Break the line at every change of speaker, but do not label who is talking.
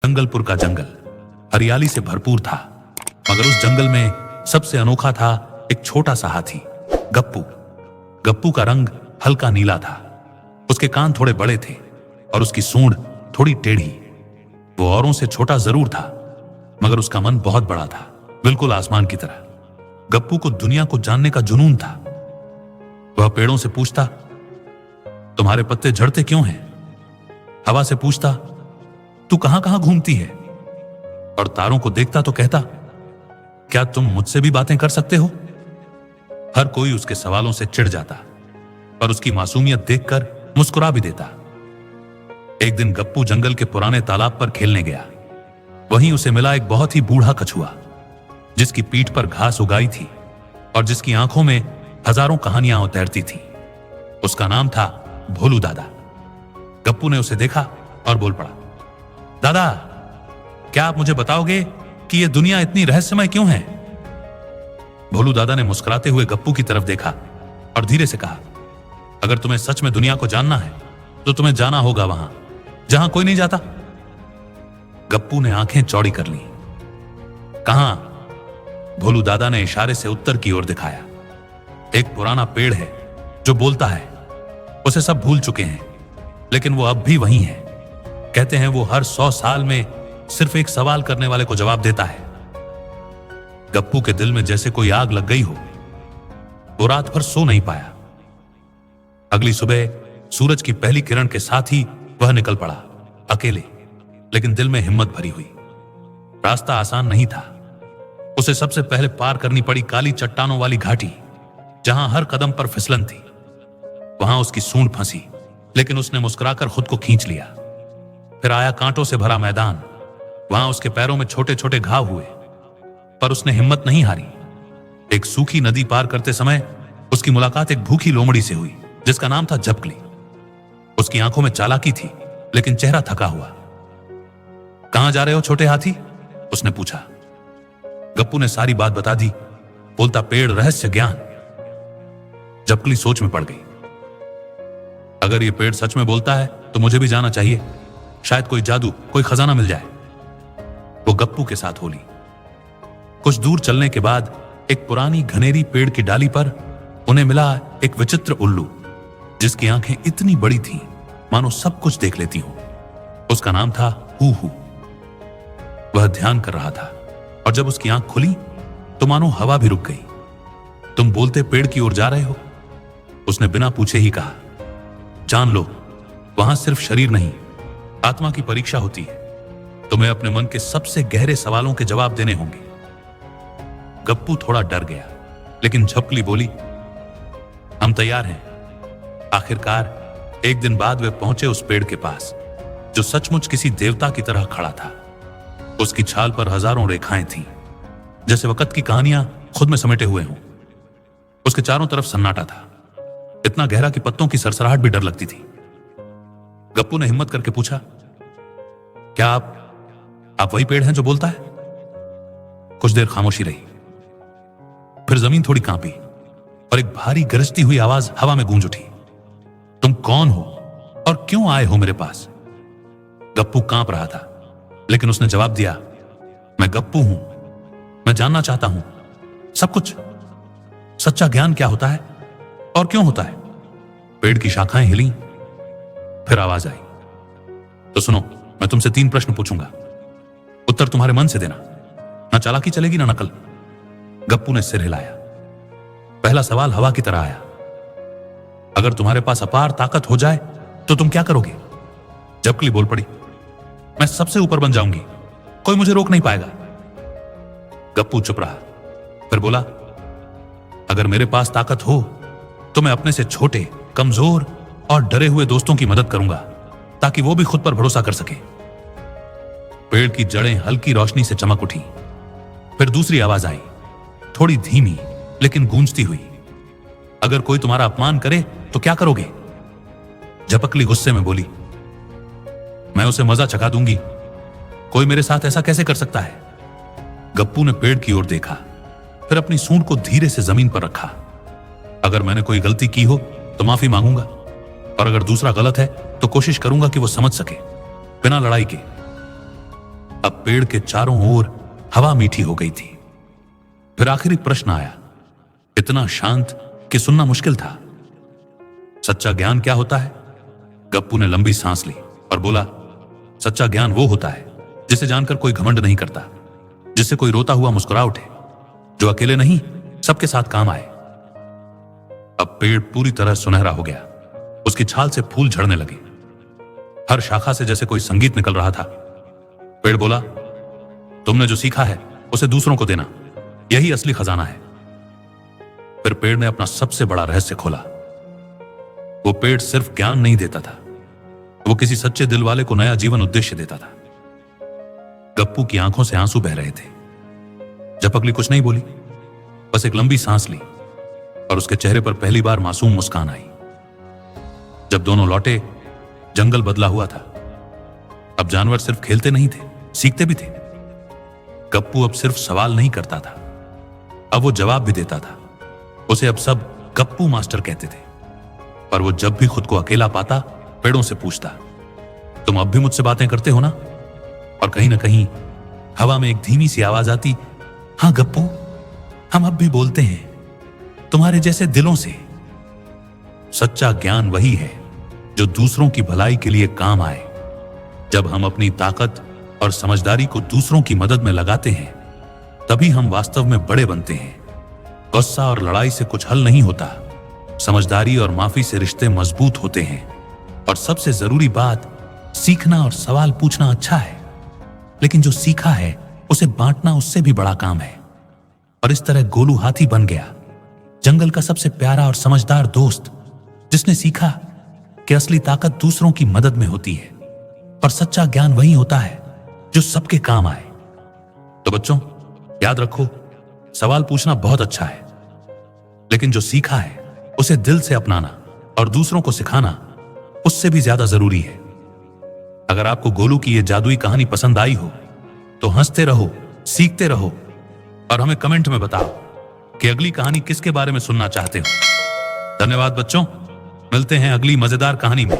जंगलपुर का जंगल हरियाली से भरपूर था, मगर उस जंगल में सबसे अनोखा था एक छोटा सा हाथी, गप्पू। गप्पू का रंग हल्का नीला था, उसके कान थोड़े बड़े थे और उसकी सूंड थोड़ी टेढ़ी। वो औरों से छोटा जरूर था, मगर उसका मन बहुत बड़ा था, बिल्कुल आसमान की तरह। गप्पू को दुनिया को जानने का जुनून था। वह पेड़ों से पूछता, तुम्हारे पत्ते झड़ते क्यों हैं? हवा से पूछता, तू कहां कहां घूमती है? और तारों को देखता तो कहता, क्या तुम मुझसे भी बातें कर सकते हो? हर कोई उसके सवालों से चिढ़ जाता, पर उसकी मासूमियत देखकर मुस्कुरा भी देता। एक दिन गप्पू जंगल के पुराने तालाब पर खेलने गया। वहीं उसे मिला एक बहुत ही बूढ़ा कछुआ, जिसकी पीठ पर घास उगाई थी और जिसकी आंखों में हजारों कहानियां तैरती थी। उसका नाम था भोलू दादा। गप्पू ने उसे देखा और बोल पड़ा, दादा, क्या आप मुझे बताओगे कि यह दुनिया इतनी रहस्यमय क्यों है? भोलू दादा ने मुस्कुराते हुए गप्पू की तरफ देखा और धीरे से कहा, अगर तुम्हें सच में दुनिया को जानना है तो तुम्हें जाना होगा वहां जहां कोई नहीं जाता। गप्पू ने आंखें चौड़ी कर ली। कहां? भोलू दादा ने इशारे से उत्तर की ओर दिखाया। एक पुराना पेड़ है जो बोलता है। उसे सब भूल चुके हैं, लेकिन वो अब भी वहीं है। कहते हैं वो हर 100 साल में सिर्फ एक सवाल करने वाले को जवाब देता है। गप्पू के दिल में जैसे कोई आग लग गई हो। वो रात भर सो नहीं पाया। अगली सुबह सूरज की पहली किरण के साथ ही वह निकल पड़ा, अकेले, लेकिन दिल में हिम्मत भरी हुई। रास्ता आसान नहीं था। उसे सबसे पहले पार करनी पड़ी काली चट्टानों वाली घाटी, जहां हर कदम पर फिसलन थी। वहां उसकी सूंड फंसी, लेकिन उसने मुस्कुराकर खुद को खींच लिया। फिर आया कांटों से भरा मैदान। वहां उसके पैरों में छोटे छोटे घाव हुए, पर उसने हिम्मत नहीं हारी। एक सूखी नदी पार करते समय उसकी मुलाकात एक भूखी लोमड़ी से हुई, जिसका नाम था झपकली। उसकी आंखों में चालाकी थी, लेकिन चेहरा थका हुआ। कहां जा रहे हो छोटे हाथी? उसने पूछा। गप्पू ने सारी बात बता दी। बोलता, पेड़, रहस्य, ज्ञान। झपकली सोच में पड़ गई। अगर ये पेड़ सच में बोलता है तो मुझे भी जाना चाहिए। शायद कोई जादू, कोई खजाना मिल जाए। वो गप्पू के साथ हो ली। कुछ दूर चलने के बाद एक पुरानी घनेरी पेड़ की डाली पर उन्हें मिला एक विचित्र उल्लू, जिसकी आंखें इतनी बड़ी थीं मानो सब कुछ देख लेती हो। उसका नाम था हू हू। वह ध्यान कर रहा था, और जब उसकी आंख खुली तो मानो हवा भी रुक गई। तुम बोलते पेड़ की ओर जा रहे हो? उसने बिना पूछे ही कहा। जान लो, वहां सिर्फ शरीर नहीं, आत्मा की परीक्षा होती है। तुम्हें अपने मन के सबसे गहरे सवालों के जवाब देने होंगे। गप्पू थोड़ा डर गया, लेकिन झपकली बोली, हम तैयार हैं। आखिरकार एक दिन बाद वे पहुंचे उस पेड़ के पास, जो सचमुच किसी देवता की तरह खड़ा था। उसकी छाल पर हजारों रेखाएं थीं, जैसे वक्त की कहानियां खुद में समेटे हुए हों। उसके चारों तरफ सन्नाटा था, इतना गहरा कि पत्तों की सरसराहट भी डर लगती थी। गप्पू ने हिम्मत करके पूछा, क्या आप वही पेड़ हैं जो बोलता है? कुछ देर खामोशी रही। फिर जमीन थोड़ी कांपी और एक भारी गरजती हुई आवाज हवा में गूंज उठी। तुम कौन हो और क्यों आए हो मेरे पास? गप्पू कांप रहा था, लेकिन उसने जवाब दिया, मैं गप्पू हूं। मैं जानना चाहता हूं सब कुछ। सच्चा ज्ञान क्या होता है और क्यों होता है? पेड़ की शाखाएं हिली। फिर आवाज आई, तो सुनो, मैं तुमसे 3 प्रश्न पूछूंगा। उत्तर तुम्हारे मन से देना, ना चालाकी चलेगी ना नकल। गप्पू ने सिर हिलाया। पहला सवाल हवा की तरह आया, अगर तुम्हारे पास अपार ताकत हो जाए तो तुम क्या करोगे? झपकली बोल पड़ी, मैं सबसे ऊपर बन जाऊंगी, कोई मुझे रोक नहीं पाएगा। गप्पू चुप रहा, फिर बोला, अगर मेरे पास ताकत हो तो मैं अपने से छोटे, कमजोर और डरे हुए दोस्तों की मदद करूंगा, ताकि वो भी खुद पर भरोसा कर सके। पेड़ की जड़ें हल्की रोशनी से चमक उठी। फिर दूसरी आवाज आई, थोड़ी धीमी लेकिन गूंजती हुई, अगर कोई तुम्हारा अपमान करे तो क्या करोगे? झपकली गुस्से में बोली, मैं उसे मजा चखा दूंगी। कोई मेरे साथ ऐसा कैसे कर सकता है? गप्पू ने पेड़ की ओर देखा, फिर अपनी सूंड को धीरे से जमीन पर रखा। अगर मैंने कोई गलती की हो तो माफी मांगूंगा, और अगर दूसरा गलत है तो कोशिश करूंगा कि वो समझ सके, बिना लड़ाई के। अब पेड़ के चारों ओर हवा मीठी हो गई थी। फिर आखिरी प्रश्न आया, इतना शांत कि सुनना मुश्किल था। सच्चा ज्ञान क्या होता है? गप्पू ने लंबी सांस ली और बोला, सच्चा ज्ञान वो होता है जिसे जानकर कोई घमंड नहीं करता, जिससे कोई रोता हुआ मुस्कुरा उठे, जो अकेले नहीं सबके साथ काम आए। अब पेड़ पूरी तरह सुनहरा हो गया, उसकी छाल से फूल झड़ने लगे, हर शाखा से जैसे कोई संगीत निकल रहा था। पेड़ बोला, तुमने जो सीखा है उसे दूसरों को देना, यही असली खजाना है। फिर पेड़ ने अपना सबसे बड़ा रहस्य खोला। वो पेड़ सिर्फ ज्ञान नहीं देता था, वो किसी सच्चे दिल वाले को नया जीवन उद्देश्य देता था। गप्पू की आंखों से आंसू बह रहे थे। झपकली कुछ नहीं बोली, बस एक लंबी सांस ली और उसके चेहरे पर पहली बार मासूम मुस्कान आई। जब दोनों लौटे, जंगल बदला हुआ था। अब जानवर सिर्फ खेलते नहीं थे, सीखते भी थे। गप्पू अब सिर्फ सवाल नहीं करता था, अब वो जवाब भी देता था। उसे अब सब गप्पू मास्टर कहते थे। पर वो जब भी खुद को अकेला पाता, पेड़ों से पूछता, तुम अब भी मुझसे बातें करते हो ना? और कहीं ना कहीं हवा में एक धीमी सी आवाज आती, हाँ गप्पू, हम अब भी बोलते हैं, तुम्हारे जैसे दिलों से। सच्चा ज्ञान वही है जो दूसरों की भलाई के लिए काम आए। जब हम अपनी ताकत और समझदारी को दूसरों की मदद में लगाते हैं, तभी हम वास्तव में बड़े बनते हैं। गुस्सा और लड़ाई से कुछ हल नहीं होता, समझदारी और माफी से रिश्ते मजबूत होते हैं। और सबसे जरूरी बात, सीखना और सवाल पूछना अच्छा है, लेकिन जो सीखा है उसे बांटना उससे भी बड़ा काम है। और इस तरह गोलू हाथी बन गया, जंगल का सबसे प्यारा और समझदार दोस्त, जिसने सीखा कि असली ताकत दूसरों की मदद में होती है और सच्चा ज्ञान वही होता है जो सबके काम आए। तो बच्चों, याद रखो, सवाल पूछना बहुत अच्छा है, लेकिन जो सीखा है उसे दिल से अपनाना और दूसरों को सिखाना उससे भी ज्यादा जरूरी है। अगर आपको गोलू की यह जादुई कहानी पसंद आई हो तो हंसते रहो, सीखते रहो और हमें कमेंट में बताओ कि अगली कहानी किसके बारे में सुनना चाहते हो। धन्यवाद बच्चों, मिलते हैं अगली मजेदार कहानी में।